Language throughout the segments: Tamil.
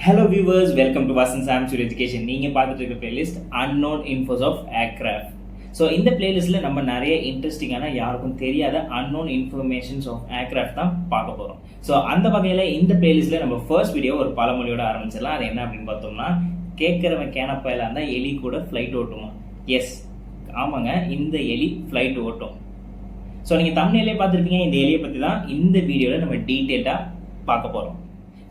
Hello viewers, welcome to Vasan Sam's Education. நீங்க பார்த்துட்டு இருக்க playlist Unknown Infos of Aircraft. So இந்த பிளேலிஸ்ட்ல நம்ம நிறைய இன்ட்ரெஸ்டிங்கான யாருக்கும் தெரியாத அன்னோன் இன்ஃபர்மேஷன்ஸ் ஆஃப் ஏர்கிராஃப்ட் தான் பார்க்க போறோம். ஸோ அந்த வகையில் இந்த பிளேலிஸ்ட்ல நம்ம ஃபர்ஸ்ட் வீடியோ ஒரு பழமொழியோட ஆரம்பிச்சிடலாம். அது என்ன அப்படின்னு பார்த்தோம்னா, கேட்கறவன் கேனப்பையில இருந்தால் எலி கூட ஃப்ளைட் ஓட்டுமா? எஸ், ஆமாங்க, இந்த எலி ஃப்ளைட் ஓட்டும். ஸோ நீங்கள் தமிழ்லேயே பார்த்துருப்பீங்க. இந்த எலியை பற்றி தான் இந்த வீடியோவில் நம்ம டீட்டெயிலாக பார்க்க போகிறோம்.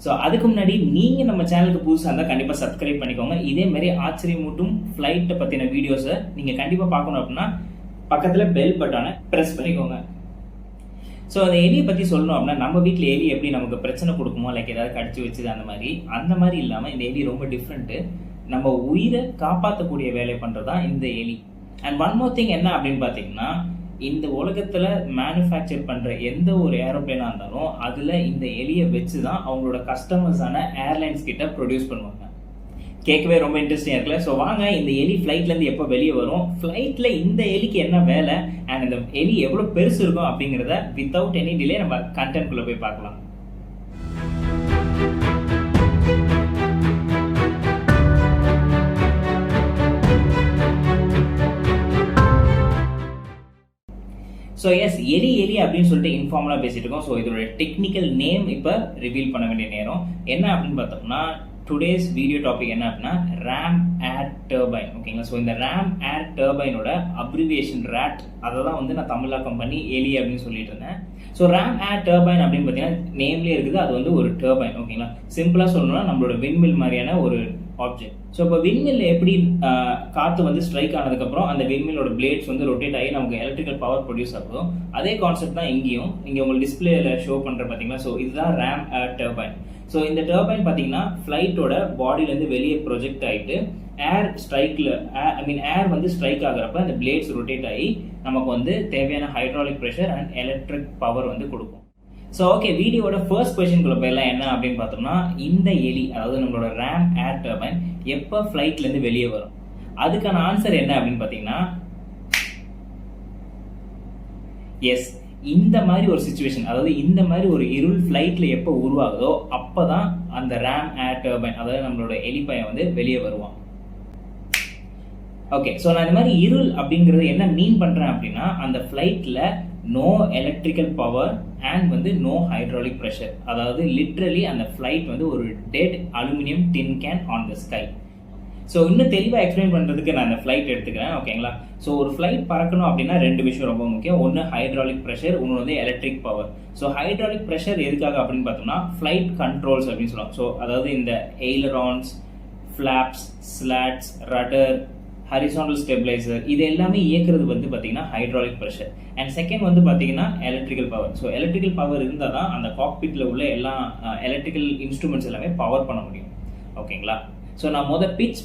ஸோ அதுக்கு முன்னாடி நீங்கள் நம்ம சேனலுக்கு புதுசாக இருந்தால் கண்டிப்பாக சப்ஸ்கிரைப் பண்ணிக்கோங்க. இதே மாதிரி ஆச்சரியமூட்டும் ஃப்ளைட்டை பற்றின வீடியோஸை நீங்கள் கண்டிப்பாக பார்க்கணும் அப்படின்னா பக்கத்தில் பெல் பட்டனை ப்ரெஸ் பண்ணிக்கோங்க. ஸோ அந்த எலியை பற்றி சொல்லணும் அப்படின்னா, நம்ம வீட்டில் எலி எப்படி நமக்கு பிரச்சனை கொடுக்குமோ, லைக் ஏதாவது கடிச்சு வச்சுது அந்த மாதிரி இல்லாமல் இந்த எலி ரொம்ப டிஃப்ரெண்ட்டு. நம்ம உயிரை காப்பாற்றக்கூடிய வேலை பண்ணுறது தான் இந்த எலி. அண்ட் ஒன் மோர் திங் என்ன அப்படின்னு பார்த்தீங்கன்னா, இந்த உலகத்தில் மேனுஃபேக்சர் பண்ணுற எந்த ஒரு ஏரோப்ளேனாக இருந்தாலும் அதில் இந்த எலியை வச்சு தான் அவங்களோட கஸ்டமர்ஸான ஏர்லைன்ஸ் கிட்ட ப்ரொடியூஸ் பண்ணுவாங்க. கேட்கவே ரொம்ப இன்ட்ரெஸ்டிங்காக இருக்குல்ல? ஸோ வாங்க, இந்த எலி ஃப்ளைட்லேருந்து எப்போ வெளியே வரும், ஃப்ளைட்டில் இந்த எலிக்கு என்ன வேலை, அண்ட் இந்த எலி எவ்வளோ பெருசு இருக்கும் அப்படிங்கிறத வித்தவுட் எனி டிலே நம்ம கண்டென்ட்குள்ளே போய் பார்க்கலாம். ஸோ எஸ், எலி அப்படின்னு சொல்லிட்டு இன்ஃபார்மலாக பேசிட்டு இருக்கோம். ஸோ இதோட டெக்னிக்கல் நேம் இப்போ ரிவீல் பண்ண வேண்டிய நேரம். என்ன அப்படின்னு பார்த்தோம்னா, டுடேஸ் வீடியோ டாபிக் என்ன அப்படின்னா RAM Air Turbine. ஓகேங்களா? ஸோ இந்த RAM Air Turbine-ஓட அப்ரிவியேஷன் RAT, அதை தான் வந்து நான் தமிழாக்கம் பண்ணி எலி அப்படின்னு சொல்லிட்டு இருந்தேன். ஸோ RAM Air Turbine அப்படின்னு பார்த்தீங்கன்னா நேம்லேயே இருக்குது, அது வந்து ஒரு டர்பைன். ஓகேங்களா? சிம்பிளாக சொல்லணும்னா நம்மளோட விண்மில் மாதிரியான ஒரு ஆப்ஜெக்ட். ஸோ இப்போ விண்மில் எப்படி காற்று வந்து ஸ்ட்ரைக் ஆனதுக்கப்புறம் அந்த விண்மிலோட பிளேட்ஸ் வந்து ரொட்டேட் ஆகி நமக்கு எலக்ட்ரிக்கல் பவர் ப்ரொடியூஸ் ஆகுதோ, அதே கான்செப்ட் தான் இங்கேயும். இங்கே உங்களுக்கு டிஸ்பிளேல ஷோ பண்ணுற பார்த்தீங்களா? ஸோ இதுதான் RAM Air Turbine. ஸோ இந்த டர்பைன் பார்த்தீங்கன்னா ஃப்ளைட்டோட பாடியிலேருந்து வெளியே ப்ரொஜெக்ட் ஆகிட்டு ஏர் வந்து ஸ்ட்ரைக் ஆகிறப்ப அந்த பிளேட்ஸ் ரொட்டேட் ஆகி நமக்கு வந்து தேவையான hydraulic pressure and electric power வந்து கொடுக்கும். ஸோ ஓகே, வீடியோட ஃபர்ஸ்ட் கொஸ்டின்குள்ள போயெல்லாம் என்ன அப்படின்னு பார்த்தோம்னா, இந்த எலி, அதாவது நம்மளோட RAM Air Turbine எப்போ ஃப்ளைட்லேருந்து வெளியே வரும்? அதுக்கான ஆன்சர் என்ன அப்படின்னு பார்த்தீங்கன்னா, எஸ், இந்த மாதிரி ஒரு சிச்சுவேஷன், அதாவது இந்த மாதிரி ஒரு இருள் ஃப்ளைட்ல எப்போ உருவாகுதோ அப்போதான் அந்த RAM Air Turbine, அதாவது நம்மளோட எலிப்பையன் வந்து வெளியே வருவான். ஓகே, ஸோ நான் இந்த மாதிரி இருள் அப்படிங்கிறது என்ன மீன் பண்ணுறேன் அப்படின்னா, அந்த ஃப்ளைட்டில் நோ எலக்ட்ரிக்கல் பவர் அண்ட் வந்து நோ ஹைட்ராலிக் ப்ரெஷர். அதாவது லிட்ரலி அந்த ஃப்ளைட் வந்து ஒரு dead aluminium tin can on the sky. So இன்னும் தெளிவாக எக்ஸ்பிளைன் பண்ணுறதுக்கு நான் அந்த ஃப்ளைட் எடுத்துக்கிறேன். ஓகேங்களா? ஸோ ஒரு ஃப்ளைட் பறக்கணும் அப்படின்னா ரெண்டு விஷயம் ரொம்ப முக்கியம். ஒன்று ஹைட்ராலிக் ப்ரெஷர், ஒன்று வந்து electric power. So hydraulic pressure எதுக்காக அப்படின்னு பார்த்தோம்னா, ஃப்ளைட் கண்ட்ரோல்ஸ் அப்படின்னு சொல்லுவாங்க. ஸோ அதாவது இந்த எய்லரான்ஸ், ஃப்ளாப்ஸ், ஸ்லாட்ஸ், ரடர், ஹரிசாண்டல் ஸ்டெபிளைசர், இது எல்லாமே இயக்குறது வந்து பார்த்தீங்கன்னா ஹைட்ராலிக் ப்ரெஷர். அண்ட் செகண்ட் வந்து பார்த்தீங்கன்னா electrical power. So electrical power இருந்தால் தான் அந்த காக்பிட்டில் உள்ள எல்லா எலக்ட்ரிக்கல் இன்ஸ்ட்ருமெண்ட்ஸ் எல்லாமே பவர் பண்ண முடியும். ஓகேங்களா? ஸோ நான் பிட்ச்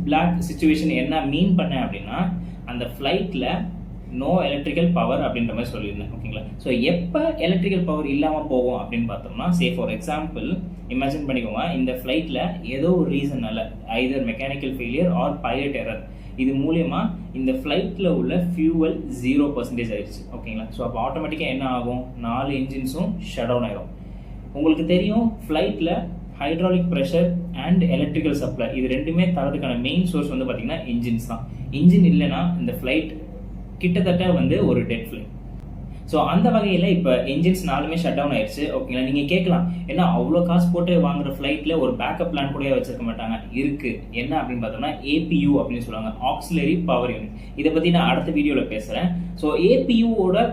பிளாக் சிச்சுவேஷன் என்ன மீன் பண்ணேன் அப்படின்னா, அந்த ஃப்ளைட்டில் நோ எலக்ட்ரிக்கல் பவர் அப்படின்ற மாதிரி சொல்லியிருந்தேன். ஓகேங்களா? ஸோ எப்போ எலக்ட்ரிக்கல் பவர் இல்லாமல் போகும் அப்படின்னு பார்த்தோம்னா, ஃபார் எக்ஸாம்பிள் இமேஜின் பண்ணிக்கோங்க, இந்த ஃப்ளைட்டில் ஏதோ ஒரு ரீசன்னால either mechanical failure or pilot error, இது மூலயமா இந்த ஃப்ளைட்டில் உள்ள ஃபியூவல் 0% ஆயிடுச்சு. ஓகேங்களா? ஸோ அப்போ ஆட்டோமேட்டிக்காக என்ன ஆகும், 4 இன்ஜின்ஸும் ஷட் டவுன் ஆயிடும். உங்களுக்கு தெரியும், ஃப்ளைட்டில் hydraulic pressure and electrical supply, இது ரெண்டுமே தரதுக்கான மெயின் சோர்ஸ் வந்து பார்த்தீங்கன்னா இன்ஜின்ஸ் தான். இன்ஜின் இல்லைன்னா இந்த ஃப்ளைட் கிட்டத்தட்ட வந்து ஒரு டெட் ஃப்ளைட். ஸோ அந்த வகையில் இப்போ என்ஜின்ஸ் 4மே ஷட் டவுன் ஆயிடுச்சு. ஓகேங்களா? நீங்கள் கேட்கலாம், ஏன்னா அவ்வளோ காசு போட்டு வாங்குற ஃப்ளைட்டில் ஒரு பேக்கப் பிளான் கூட வச்சிருக்க மாட்டாங்க. இருக்குது. என்ன அப்படின்னு பார்த்தோம்னா, APU அப்படின்னு சொல்லுவாங்க, ஆக்சிலரி பவர் யூனிட். இதை பற்றி நான் அடுத்த வீடியோவில் பேசுகிறேன். ஸோ APUவோட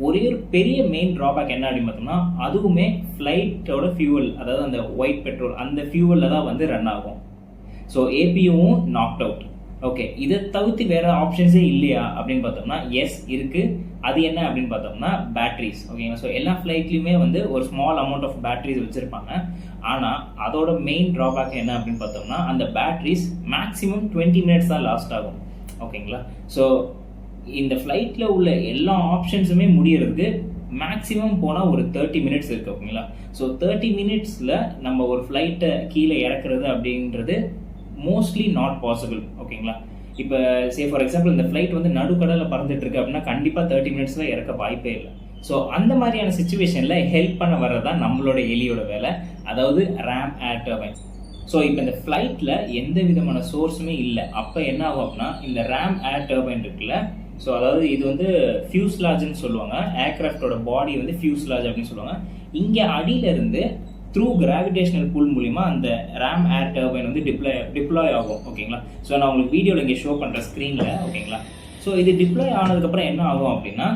ஒரே ஒரு பெரிய மெயின் ட்ராபேக் என்ன அப்படின்னு பார்த்தோம்னா, அதுவுமே ஃப்ளைட்டோட ஃபியூவல், அதாவது அந்த ஒயிட் பெட்ரோல், அந்த ஃபியூவலில் தான் வந்து ரன் ஆகும். ஸோ APUவும் நாக்ட் அவுட். ஓகே, இதை தவிர்த்து வேற ஆப்ஷன்ஸே இல்லையா அப்படின்னு பார்த்தோம்னா, எஸ் இருக்கு. அது என்ன அப்படின்னு பார்த்தோம்னா, பேட்டரிஸ். ஓகேங்களா? ஸோ எல்லா ஃப்ளைட்லையுமே வந்து ஒரு ஸ்மால் அமௌண்ட் ஆஃப் பேட்டரிஸ் வச்சிருப்பாங்க. ஆனால் அதோட மெயின் ட்ராபேக் என்ன அப்படின்னு பார்த்தோம்னா, அந்த பேட்டரிஸ் மேக்ஸிமம் 20 மினிட்ஸ் தான் லாஸ்ட் ஆகும். ஓகேங்களா? ஸோ இந்த ஃப்ளைட்டில் உள்ள எல்லா ஆப்ஷன்ஸுமே முடியறதுக்கு மேக்ஸிமம் போனால் ஒரு 30 மினிட்ஸ் இருக்குது. ஓகேங்களா? ஸோ 30 மினிட்ஸில் நம்ம ஒரு ஃப்ளைட்டை கீழே இறக்குறது அப்படின்றது மோஸ்ட்லி நாட் பாசிபிள். ஓகேங்களா? இப்போ ஃபார் எக்ஸாம்பிள் இந்த ஃப்ளைட் வந்து நடுக்கடலில் பறந்துட்டு இருக்கு அப்படின்னா கண்டிப்பாக 30 மினிட்ஸில் இறக்க வாய்ப்பே இல்லை. ஸோ அந்த மாதிரியான சிச்சுவேஷனில் ஹெல்ப் பண்ண வர்றது தான் நம்மளோட எலியோட வேலை, அதாவது RAM Air Turbine. ஸோ இப்போ இந்த ஃப்ளைட்டில் எந்த விதமான சோர்ஸுமே இல்லை. அப்போ என்ன ஆகும் அப்படின்னா இந்த ரேம் ஏர் டர்பைன் இருக்குல்ல, ஸோ அதாவது இது வந்து ஃபியூஸ்லாஜ்னு சொல்லுவாங்க, ஏர்கிராஃப்டோட பாடி வந்து ஃபியூஸ்லாஜ் அப்படின்னு சொல்லுவாங்க. இங்கே அடியிலிருந்து த்ரூ கிராவிடேஷனல் புல் மூலிமா அந்த ரேம் ஏர் டர்பைன் வந்து டிப்ளாய் ஆகும். ஓகேங்களா? ஸோ நான் உங்களுக்கு வீடியோவில் இங்கே ஷோ பண்ணுற ஸ்க்ரீனில். ஓகேங்களா? ஸோ இது டிப்ளாய் ஆனதுக்கப்புறம் என்ன ஆகும் அப்படின்னா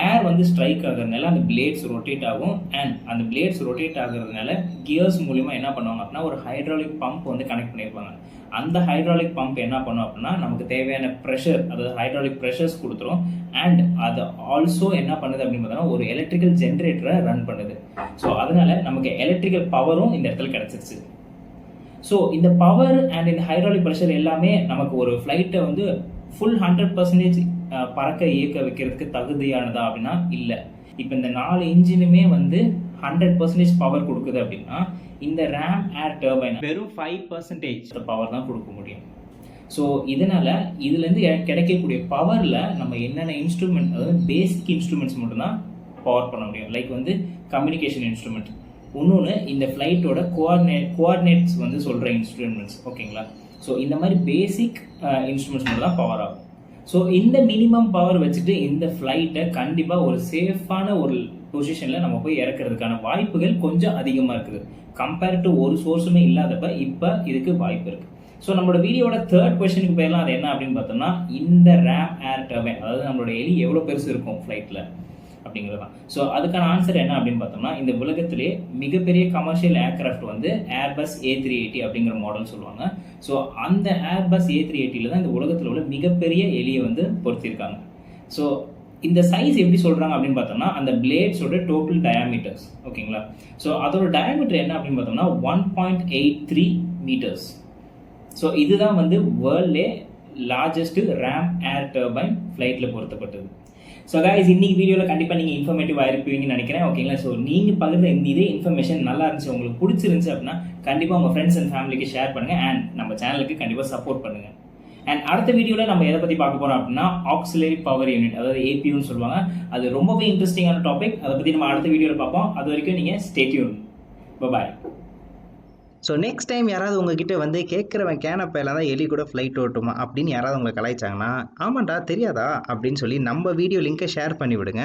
ஏர் வந்து ஸ்ட்ரைக் ஆகுறதுனால அந்த பிளேட்ஸ் ரொட்டேட் ஆகும். அண்ட் அந்த பிளேட்ஸ் ரொட்டேட் ஆகுறதுனால கியர்ஸ் மூலிமா என்ன பண்ணுவாங்க அப்படின்னா ஒரு ஹைட்ராலிக் பம்ப் வந்து கனெக்ட் பண்ணியிருப்பாங்க. அந்த ஹைட்ராலிக் பம்ப் என்ன பண்ணும் அப்படின்னா நமக்கு தேவையான ப்ரெஷர், அதாவது ஹைட்ராலிக் ப்ரெஷர்ஸ் கொடுத்துரும். அண்ட் அது ஆல்சோ என்ன பண்ணுது அப்படின்னு பார்த்தோம்னா ஒரு எலக்ட்ரிக்கல் ஜென்ரேட்டரை ரன் பண்ணுது. ஸோ அதனால நமக்கு எலக்ட்ரிக்கல் பவரும் இந்த இடத்துல கிடைச்சிருச்சு. ஸோ இந்த பவர் அண்ட் இந்த ஹைட்ராலிக் ப்ரெஷர் எல்லாமே நமக்கு ஒரு ஃப்ளைட்டை வந்து ஃபுல் 100% பறக்க இயக்க வைக்கிறதுக்கு தகுதியானதா அப்படின்னா இல்லை. இப்போ இந்த 4 இன்ஜினுமே வந்து 100% பவர் கொடுக்குது அப்படின்னா இந்த ரேம் ஏர் டர்பைன் வெறும் 5% பவர் தான் கொடுக்க முடியும். ஸோ இதனால இதுலேருந்து கிடைக்கக்கூடிய பவரில் நம்ம என்னென்ன இன்ஸ்ட்ருமெண்ட், அதாவது பேசிக் இன்ஸ்ட்ருமெண்ட்ஸ் மட்டும்தான் பவர் பண்ண முடியும். லைக் வந்து கம்யூனிகேஷன் இன்ஸ்ட்ருமெண்ட், இன்னொன்று இந்த ஃப்ளைட்டோட கோஆர்டினேட்ஸ் வந்து சொல்கிற இன்ஸ்ட்ருமெண்ட்ஸ். ஓகேங்களா? ஸோ இந்த மாதிரி பேசிக் இன்ஸ்ட்ருமெண்ட்ஸ் மட்டும் தான் பவர் ஆகும். ஸோ இந்த மினிமம் பவர் வச்சுட்டு இந்த ஃப்ளைட்டை கண்டிப்பாக ஒரு சேஃபான ஒரு பொசிஷனில் நம்ம போய் இறக்குறதுக்கான வாய்ப்புகள் கொஞ்சம் அதிகமாக இருக்குது. கம்பேர் டு ஒரு சோர்ஸுமே இல்லாதப்ப இப்போ இதுக்கு வாய்ப்பு இருக்குது. ஸோ நம்மளோட வீடியோட 3rd கொஸ்டினுக்கு போயிடலாம். அது என்ன அப்படின்னு பார்த்தோம்னா இந்த ரேம் ஏர் டர்பைன், அதாவது நம்மளோட எலி எவ்வளோ பெருசு இருக்கும் ஃப்ளைட்டில் அப்படிங்கிறது தான். ஸோ அதுக்கான ஆன்சர் என்ன அப்படின்னு பார்த்தோம்னா இந்த உலகத்திலே மிகப்பெரிய கமர்ஷியல் ஏர்கிராஃப்ட் வந்து ஏர்பஸ் A380 அப்படிங்கிற மாடல் சொல்லுவாங்க. ஸோ அந்த ஏர்பஸ் A380 தான் இந்த உலகத்தில் உள்ள மிகப்பெரிய எலியை வந்து பொறுத்திருக்காங்க. ஸோ இந்த சைஸ் எப்படி சொல்கிறாங்க அப்படின்னு பார்த்தோம்னா அந்த பிளேட்ஸோட டோட்டல் டயாமீட்டர்ஸ். ஓகேங்களா? ஸோ அதோட டயாமீட்டர் என்ன அப்படின்னு பார்த்தோம்னா 1.83 மீட்டர்ஸ். ஸோ இதுதான் வந்து வேர்ல்ட்லே லார்ஜஸ்ட் ரேம் ஏர் டர்பைன் ஃப்ளைட்டில் பொருத்தப்பட்டது. ஸோ கைஸ், இன்னைக்கு வீடியோவில் கண்டிப்பாக நீங்கள் இன்ஃபர்மேட்டிவாக இருப்பீங்கன்னு நினைக்கிறேன். ஓகேங்களா? ஸோ நீங்கள் பகிர்ந்த இதே இன்ஃபர்மேஷன் நல்லா இருந்துச்சு, உங்களுக்கு பிடிச்சிருந்துச்சு அப்படின்னா கண்டிப்பாக உங்கள் ஃப்ரெண்ட்ஸ் அண்ட் ஃபேமிலிக்கு ஷேர் பண்ணுங்கள். அண்ட் நம்ம சேனலுக்கு கண்டிப்பாக சப்போர்ட் பண்ணுங்கள். அண்ட் அடுத்த வீடியோவில் நம்ம எதை பற்றி பார்க்க போகிறோம் அப்படின்னா ஆக்சிலரி பவர் யூனிட், அதாவது APUன்னு சொல்லுவாங்க. அது ரொம்பவே இன்ட்ரெஸ்டிங்கான டாபிக். அதை பற்றி நம்ம அடுத்த வீடியோவில் பார்ப்போம். அது வரைக்கும் நீங்கள் ஸ்டே டியூன். பாய். ஸோ நெக்ஸ்ட் டைம் யாராவது உங்ககிட்ட வந்து கேட்குறவன் கேனப்பையில் தான் எலி கூட ஃப்ளைட் ஓட்டுமா அப்படின்னு யாராவது உங்களை கலாய்ச்சாங்கன்னா ஆமாண்டா தெரியாதா அப்படின்னு சொல்லி நம்ம வீடியோ லிங்கை ஷேர் பண்ணி விடுங்க.